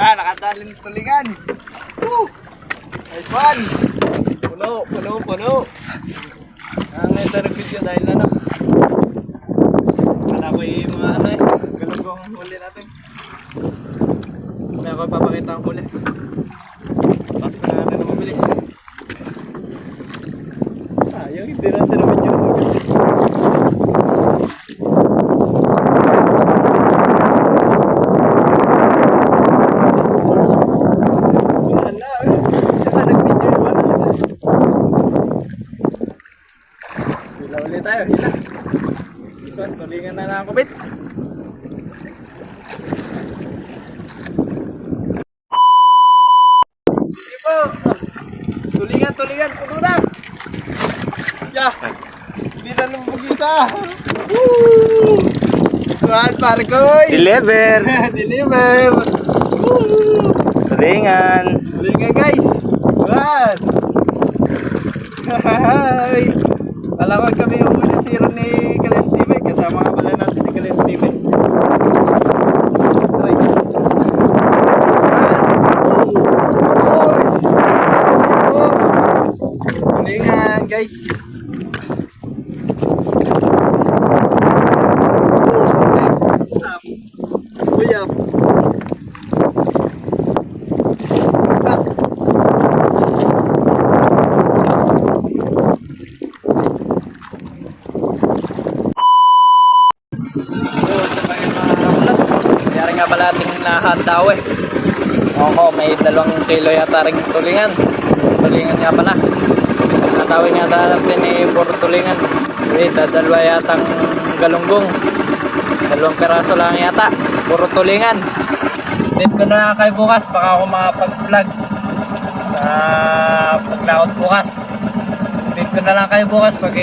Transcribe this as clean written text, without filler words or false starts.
Nakadaling tulingan. Woo! Nice one. Puno. Ang ito na video dahil wala ko yung mga galunggong huli natin. May ako ipapakita ang huli. Pasok na natin ng mabilis. Sayang, hindi natin na video huli. Tayo, hila. So, tulingan na lang kubit. Sige po. Tulingan, puno na. Yeah. Hindi na lumabag-isa. Woo! Kuhan, pare koy. Deliver. Deliver. Woo! Tulingan guys. Kuhan. Hi. Alawag kami yung muna zero ni Kales TV. Kasama nga pala natin si Kales TV. Try. Tulingan guys. Uyap. Kaya nga pala ating nahandaw eh. Oo, may 2 kilo yata rin tulingan. Tulingan nga pala. Natawin nga natin eh, puro tulingan. Dadalwa yatang galunggong. 2 peraso lang yata. Puro tulingan. Date ko na kayo bukas. Baka ako makapag-vlog sa paglaot bukas. Date ko na lang kayo bukas pag